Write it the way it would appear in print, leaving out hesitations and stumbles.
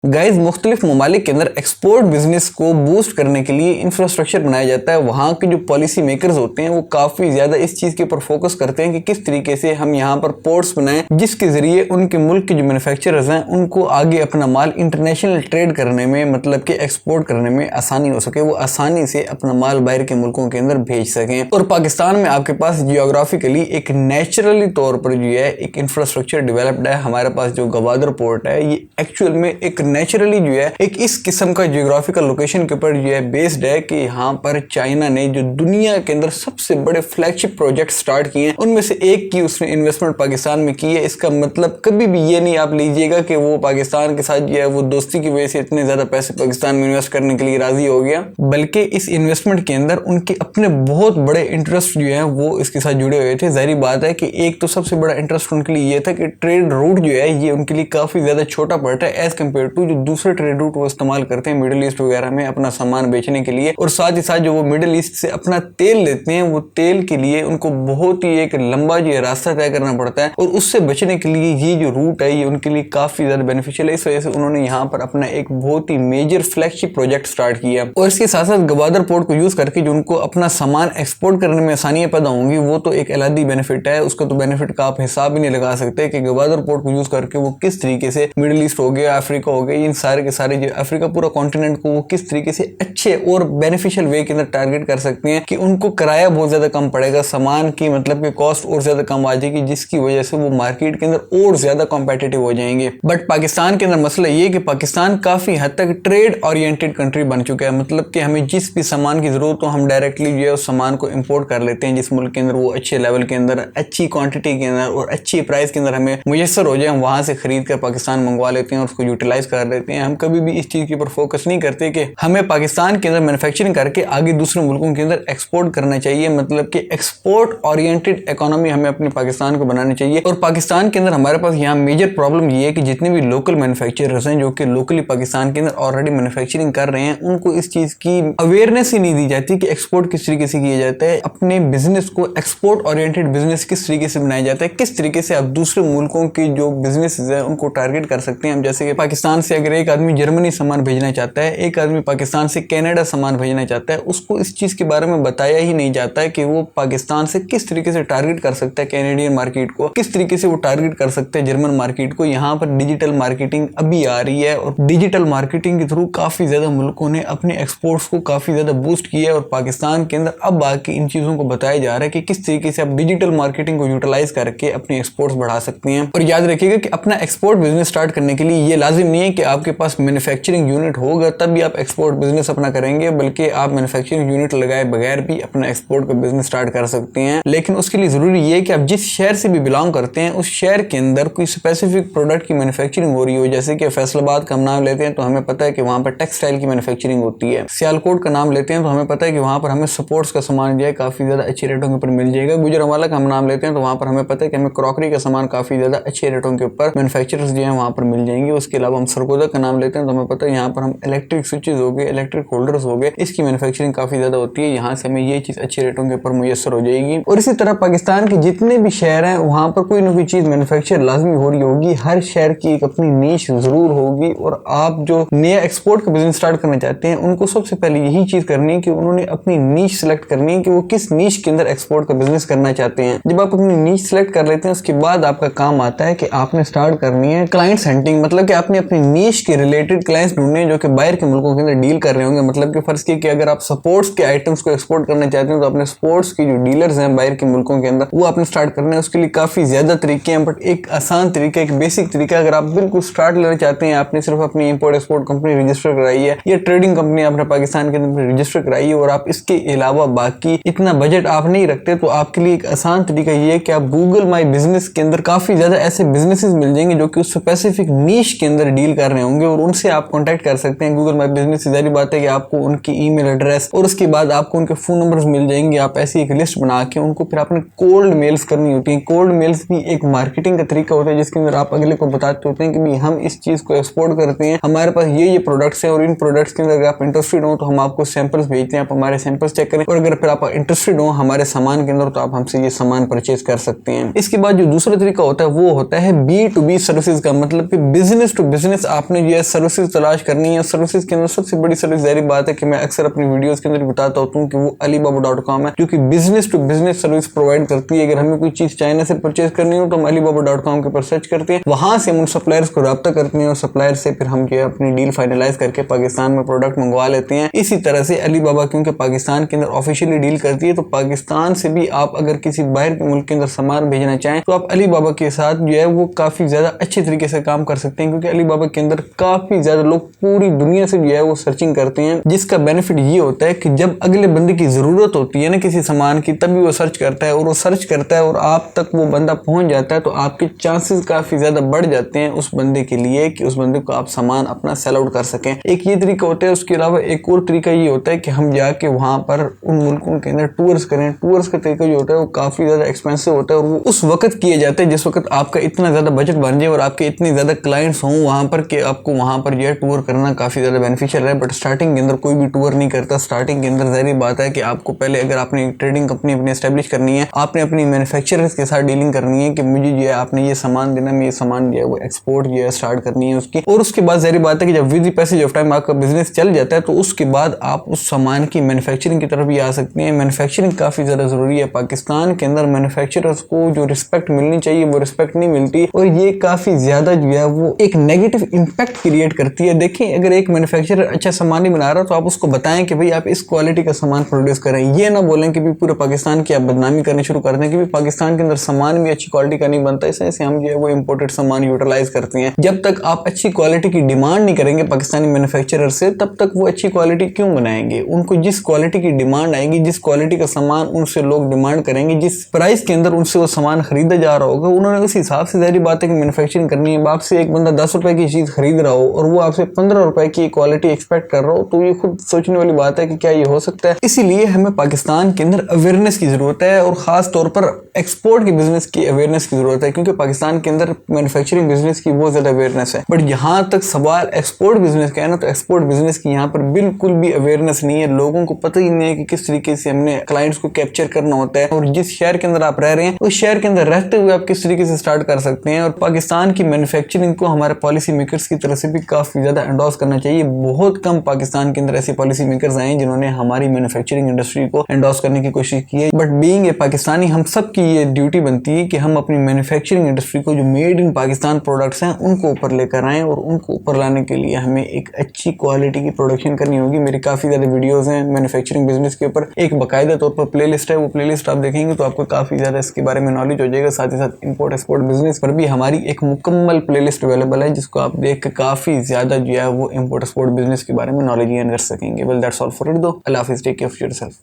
Guys मुख्तलिफ ममालिक के अंदर एक्सपोर्ट बिजनेस को बूस्ट करने के लिए इंफ्रास्ट्रक्चर बनाया जाता है। वहाँ के जो पॉलिसी मेकर्स होते हैं वो काफ़ी ज़्यादा इस चीज़ के ऊपर फोकस करते हैं कि किस तरीके से हम यहाँ पर पोर्ट्स बनाएं जिसके ज़रिए उनके मुल्क के जो मैन्युफैक्चरर्स हैं उनको आगे अपना माल इंटरनेशनल ट्रेड करने में मतलब कि एक्सपोर्ट करने में आसानी हो सके, वो आसानी से अपना माल बाहर के मुल्कों के अंदर भेज सकें। और पाकिस्तान में आपके पास जियोग्राफिकली एक नेचुरली तौर पर जो है एक इंफ्रास्ट्रक्चर डेवलप्ड है। हमारे पास जो गवादर पोर्ट है ये एक्चुअल में एक नेचुरली जो है एक इस किस्म का जियोग्राफिकल लोकेशन के ऊपर जो है बेस्ड है कि यहाँ पर चाइना ने जो दुनिया के अंदर सबसे बड़े फ्लैगशिप प्रोजेक्ट स्टार्ट किए हैं उनमें से एक की उसने इन्वेस्टमेंट पाकिस्तान में की है। इसका मतलब कभी भी ये नहीं आप लीजिएगा कि वो पाकिस्तान के साथ जो है वो दोस्ती की वजह से इतने ज्यादा पैसे पाकिस्तान में इन्वेस्ट करने के लिए राजी हो गया, बल्कि इस इन्वेस्टमेंट के अंदर उनके अपने बहुत बड़े इंटरेस्ट जो है वो इसके साथ जुड़े हुए थे। जाहिर बात है कि एक तो सबसे बड़ा इंटरेस्ट उनके लिए ये था कि ट्रेड रूट जो है ये उनके लिए काफी ज्यादा छोटा पड़ता है एज कम्पेयर टू जो दूसरे ट्रेड रूट वो इस्तेमाल करते हैं मिडिल ईस्ट वगैरह में अपना सामान बेचने के लिए। और साथ ही साथ जो वो मिडिल ईस्ट से अपना तेल लेते हैं वो तेल के लिए उनको बहुत ही एक लंबा जो है रास्ता तय करना पड़ता है और उससे बचने के लिए ये जो रूट है ये उनके लिए काफी ज्यादा बेनिफिशियल है। इस वजह से उन्होंने यहाँ पर अपना एक बहुत ही मेजर फ्लैगशिप प्रोजेक्ट स्टार्ट किया और इसके साथ साथ गवादर पोर्ट को यूज करके जो उनको अपना सामान एक्सपोर्ट करने में आसानियां पैदा होंगी वो तो एक अलग बेनिफिट है। उसका तो बेनिफिट का आप हिसाब ही नहीं लगा सकते कि गवादर पोर्ट को यूज करके वो किस तरीके से मिडिल ईस्ट हो गया, अफ्रीका हो गया, इन सारे के सारे जो अफ्रीका पूरा कॉन्टिनेंट को वो किस तरीके से अच्छे और बेनिफिशियल वे के अंदर टारगेट कर सकते हैं कि उनको किराया बहुत ज्यादा कम पड़ेगा, सामान की मतलब कि कॉस्ट और ज्यादा कम आ जाएगी जिसकी वजह से वो मार्केट के अंदर और ज्यादा कॉम्पिटिटिव हो जाएंगे। बट पाकिस्तान के अंदर मसला ये कि पाकिस्तान काफी हद तक ट्रेड ओरिएंटेड कंट्री बन चुका है। मतलब कि हमें जिस भी सामान की जरूरत हो हम डायरेक्टली जो है उस सामान को इंपोर्ट कर लेते हैं जिस मुल्क के अंदर वो अच्छे लेवल के अंदर, अच्छी क्वांटिटी के अंदर और अच्छी प्राइस के अंदर हमें मुयसर हो जाए, वहां से खरीद कर पाकिस्तान मंगवा लेते हैं और उसको यूटिलाइज कर लेते हैं। हम कभी भी इस चीज के ऊपर फोकस नहीं करते कि हमें पाकिस्तान के अंदर मैन्युफैक्चरिंग करके आगे दूसरे मुल्कों के अंदर एक्सपोर्ट करना चाहिए। मतलब कि एक्सपोर्ट ओरिएंटेड इकोनॉमी हमें अपने पाकिस्तान को बनानी चाहिए। और पाकिस्तान के अंदर हमारे पास यहाँ मेजर प्रॉब्लम ये है कि जितने भी लोकल मैन्युफैक्चरर्स हैं जो कि लोकली पाकिस्तान के अंदर ऑलरेडी मैन्युफैक्चरिंग कर रहे हैं उनको इस चीज की अवेयरनेस ही नहीं दी जाती कि एक्सपोर्ट किस तरीके से किया जाता है, अपने बिजनेस को एक्सपोर्ट ओरिएंटेड बिजनेस किस तरीके से बनाया जाता है, किस तरीके से आप दूसरे मुल्कों की जो बिजनेस है उनको टारगेट कर सकते हैं। हम जैसे कि पाकिस्तान से अगर एक आदमी जर्मनी सामान भेजना चाहता है, एक आदमी पाकिस्तान से कनाडा सामान भेजना चाहता है, उसको इस चीज के बारे में बताया ही नहीं जाता है कि वो पाकिस्तान से किस तरीके से टारगेट कर सकता है कैनेडियन मार्केट को, किस तरीके से वो टारगेट कर सकते हैं जर्मन मार्केट को। यहाँ पर डिजिटल मार्केटिंग अभी आ रही है और डिजिटल मार्केटिंग के थ्रू काफी ज्यादा मुल्कों ने अपने एक्सपोर्ट्स को काफी ज्यादा बूस्ट किया है और पाकिस्तान के अंदर अब आके इन चीजों को बताया जा रहा है कि किस तरीके से आप डिजिटल मार्केटिंग को यूटिलाइज करके अपने एक्सपोर्ट्स बढ़ा सकते हैं। और याद रखिएगा कि अपना एक्सपोर्ट बिजनेस स्टार्ट करने के लिए ये लाजिम नहीं है कि आपके पास मैन्युफैक्चरिंग यूनिट होगा तब भी आप एक्सपोर्ट बिजनेस अपना करेंगे, बल्कि आप मैन्युफैक्चरिंग यूनिट लगाए बगैर भी अपना एक्सपोर्ट का बिजनेस स्टार्ट कर सकते हैं। लेकिन उसके लिए जरूरी ये है कि आप जिस शहर से भी बिलोंग करते हैं उस शहर के अंदर कोई स्पेसिफिक प्रोडक्ट की मैन्युफैक्चरिंग हो रही हो। जैसे कि फैसलाबाद का हम नाम लेते हैं तो हमें पता है कि वहां पर टेक्सटाइल की मैन्युफैक्चरिंग होती है। सियालकोट का नाम लेते हैं तो हमें पता है कि वहां पर हमें सपोर्ट्स का सामान जो है काफी ज्यादा अच्छे रेटों के ऊपर मिल जाएगा। गुजरांवाला का हम नाम लेते हैं तो वहां पर हमें पता है कि हमें क्रॉकरी का सामान काफी ज्यादा अच्छे रेटों के ऊपर मैन्युफैक्चरर्स जो है वहां पर मिल जाएंगे। उसके अलावा हम सरगोदा का नाम लेते हैं तो हमें पता है यहाँ पर हम इलेक्ट्रिक स्विचेस हो गए, इलेक्ट्रिक होल्डर्स हो गए, इसकी मैन्युफैक्चरिंग काफी ज्यादा होती है। यहाँ से हमें ये चीज अच्छे रेटों के ऊपर मुयसर हो जाएगी। और इसी तरह पाकिस्तान के जितने भी शहर हैं वहां पर कोई ना कोई चीज मैन्युफैक्चर लाजमी हो रही होगी। हर शहर की एक अपनी नीश जरूर होगी और आप जो नया एक्सपोर्ट का बिजनेस स्टार्ट करना चाहते हैं उनको सबसे पहले यही चीज करनी है कि उन्होंने अपनी नीश सिलेक्ट करनी है कि वो किस नीश के अंदर एक्सपोर्ट का बिजनेस करना चाहते हैं। जब आप अपनी नीश सिलेक्ट कर लेते हैं उसके बाद आपका काम आता है कि आपने स्टार्ट करनी है क्लाइंट्स हंटिंग। मतलब कि आपने अपनी नीश के रिलेटेड क्लाइंट्स ढूंढने जो कि बाहर के मुल्कों के अंदर डील कर रहे होंगे। मतलब कि फर्ज की अगर आप स्पोर्ट्स के आइटम्स को एक्सपोर्ट करना चाहते हैं तो अपने स्पोर्ट्स की जो डीलर्स हैं बाहर के मुल्कों के अंदर वो आपने स्टार्ट करना है। उसके लिए काफी ज्यादा तरीके हैं बट एक आसान तरीका, एक बेसिक तरीका अगर आप बिल्कुल स्टार्ट लेना चाहते हैं, आपने सिर्फ अपनी इंपोर्ट एक्सपोर्ट कंपनी रजिस्टर कराई है या ट्रेडिंग कंपनी आपने पाकिस्तान के अंदर रजिस्टर कराई है और आप इसके अलावा बाकी इतना बजट आप नहीं रखते तो आपके लिए एक आसान तरीका ये है कि आप गूगल माई बिजनेस के अंदर काफी ज्यादा ऐसे बिजनेसेस मिल जाएंगे जो कि उस स्पेसिफिक नीश के अंदर डील कर रहे होंगे और उनसे आप कांटेक्ट कर सकते हैं। गूगल माई बिजनेस से जारी बात है कि आपको उनकी ईमेल एड्रेस और उसके बाद आपको उनके फोन नंबर्स मिल जाएंगे। आप ऐसी एक लिस्ट बना के उनको फिर आपने कोल्ड मेल्स करनी होती है। कोल्ड मेल्स भी एक मार्केटिंग का तरीका होता है जिसके अंदर आप अगले को बताते होते हैं कि भाई हम इस चीज को एक्सपोर्ट करते हैं, हमारे पास ये प्रोडक्ट्स हैं और इन प्रोडक्ट्स के अंदर अगर आप इंटरेस्टेड हो तो हम आपको सैंपल्स भेजते हैं, आप हमारे सैंपल्स चेक करें और अगर फिर आप इंटरेस्टेड हो हमारे सामान के अंदर तो आप हमसे ये सामान परचेज कर सकते हैं। इसके बाद जो दूसरा तरीका होता है वो होता है B2B सर्विसेज का। मतलब कि बिजनेस टू बिजनेस आपने जो है सर्विसेज तलाश करनी है। सर्विसेज के अंदर सबसे बड़ी सर्विस जारी बात है कि मैं अक्सर अपनी वीडियोस के अंदर बताता होता हूँ कि वो alibaba.com है, जो कि business to business service provide करती है। अगर हमें कोई चीज चाइना से परचेज करनी हो तो हम alibaba.com के ऊपर सर्च करते हैं, वहां से हम उन सप्लायर्स को राब्ता करते हैं और सप्लायर से फिर हम जो है अपनी डील फाइनलाइज करके पाकिस्तान में प्रोडक्ट मंगवा लेते हैं। इसी तरह से अलीबाबा क्योंकि पाकिस्तान के अंदर ऑफिशियली डील करती है, तो पाकिस्तान से भी आप अगर किसी बाहर के मुल्क के अंदर सामान भेजना चाहें तो आप अलीबाबा के साथ जो है वो काफी ज्यादा अच्छे तरीके से काम कर सकते हैं, क्योंकि अलीबाबा के अंदर काफी ज्यादा लोग पूरी दुनिया से जो है वो सर्चिंग करते हैं, जिसका बेनिफिट ये होता है कि जब अगले बंदे की जरूरत होती है ना किसी सामान की, तभी वो सर्च करता है, और वो सर्च करता है और आप तक वो बंदा पहुंच जाता है, तो आपके चांसेस काफी ज्यादा बढ़ जाते हैं उस बंदे के लिए कि उस बंदे को आप सामान अपना सेल आउट कर सकें। एक ये तरीका होता है। उसके अलावा एक और तरीका ये होता है कि हम जाके वहां पर उन मुल्कों के अंदर टूर्स करें। टूर्स का तरीका जो होता है वो काफी ज्यादा एक्सपेंसिव होता है, और वो उस वक्त किए जाते हैं जिस वक्त आपका इतना ज्यादा बजट बन जाए और आपके इतने ज्यादा क्लाइंट्स हों वहां पर कि आपको वहां पर जो है टूर करना काफी ज्यादा बेनिफिशियल है। बट स्टार्टिंग के अंदर कोई भी टूर नहीं करता। स्टार्टिंग के अंदर जाहिर बात है कि आपको पहले अगर आपने ट्रेडिंग कंपनी अपनी एस्टेब्लिश करनी है, आपने अपनी मैन्युफैक्चरर्स के साथ डीलिंग करनी है कि मुझे जो है आपने ये सामान देना, मैं ये सामान जो है वो एक्सपोर्ट जो है स्टार्ट करनी है उसकी। और उसके बाद जाहिर बात है कि जब with the passage of time आपका बिजनेस चल जाता है तो उसके बाद आप उस सामान की मैन्युफैक्चरिंग की तरफ भी आ सकते हैं। मैन्युफैक्चरिंग काफी ज्यादा जरूरी है। पाकिस्तान के अंदर मैन्युफैक्चरर्स को जो रिस्पेक्ट मिलनी चाहिए वो रिस्पेक्ट नहीं मिलती, और ये काफी ज्यादा जो है वो एक नेगेटिव इंपैक्ट क्रिएट करती है। देखिए, अगर एक मैन्युफैक्चरर अच्छा सामान नहीं बना रहा तो आप उसको बताएं कि भाई आप इस क्वालिटी का सामान प्रोड्यूस करें। ये ना बोलें कि पूरे पाकिस्तान की आप बदनामी करनी शुरू कर दें कि पाकिस्तान के अंदर सामान भी अच्छी क्वालिटी का नहीं बनता, इससे हम जो है वो इम्पोर्टेड सामान यूटिलाइज करते हैं। जब तक आप अच्छी क्वालिटी की डिमांड नहीं करेंगे पाकिस्तानी मैन्युफैक्चरर से, तब तक वो अच्छी क्वालिटी क्यों बनाएंगे? उनको जिस क्वालिटी की डिमांड आएगी, जिस क्वालिटी का सामान उनसे लोग डिमांड करेंगे, जिस प्राइस के अंदर उनसे वो सामान खरीदा जा रहा होगा, उन्होंने उस हिसाब से जारी बात है कि मैन्युफैक्चरिंग करनी है। आपसे एक बंदा 10 रुपए की चीज खरीद रहा हो और वो आपसे 15 रुपए की क्वालिटी एक्सपेक्ट कर रहा हो, तो ये खुद सोचने वाली बात है कि क्या ये हो सकता है। इसीलिए हमें पाकिस्तान के अंदर अवेयरनेस की जरूरत है, और खास तौर पर एक्सपोर्ट के बिजनेस की अवेयरनेस की जरूरत है, क्योंकि पाकिस्तान के अंदर मैन्युफैक्चरिंग बिजनेस की बहुत ज्यादा अवेयरनेस है। बट यहाँ तक सवाल एक्सपोर्ट बिजनेस का है ना, तो एक्सपोर्ट बिजनेस की यहाँ पर बिल्कुल भी अवेयरनेस नहीं है। लोगों को पता ही नहीं है कि किस तरीके से हमने क्लाइंट्स को कैप्चर करना होता है, और जिस शहर के अंदर आप रह रहे हैं उस शहर के अंदर रहते हुए आप किस तरीके से स्टार्ट कर सकते हैं। और पाकिस्तान की मैन्युफैक्चरिंग को हमारे पॉलिसी मेकर्स की तरफ से भी काफी ज्यादा एंडोर्स करना चाहिए। बहुत कम पाकिस्तान के अंदर ऐसे पॉलिसी मेकर्स आए जिन्होंने हमारी मैन्युफैक्चरिंग इंडस्ट्री को एंडोर्स करने की कोशिश की है। बट बीइंग ए पाकिस्तानी, हम सब की ये ड्यूटी बनती है कि हम अपनी मैन्युफैक्चरिंग इंडस्ट्री को जो मेड इन पाकिस्तान प्रोडक्ट्स हैं उनको ऊपर लेकर आएं, और उनको ऊपर लाने के लिए हमें एक अच्छी क्वालिटी की प्रोडक्शन करनी होगी। मेरी काफी ज्यादा वीडियोस हैं मैन्युफैक्चरिंग बिजनेस के ऊपर, एक बाकायदा तौर पर प्लेलिस्ट है, वो प्लेलिस्ट आप देखेंगे तो आपको काफी ज्यादा इसके बारे में नॉलेज हो जाएगा। साथ ही साथ इंपोर्ट एक्सपोर्ट बिजनेस पर भी हमारी एक मुकम्मल प्लेलिस्ट अवेलेबल है, जिसको आप देख के काफी ज्यादा जो है वो इंपोर्ट एक्सपोर्ट बिजनेस के बारे में नॉलेज गेन कर सकेंगे। Well that's all for it दो। अल्लाह हाफिज़, टेक केयर ऑफ योरसेल्फ।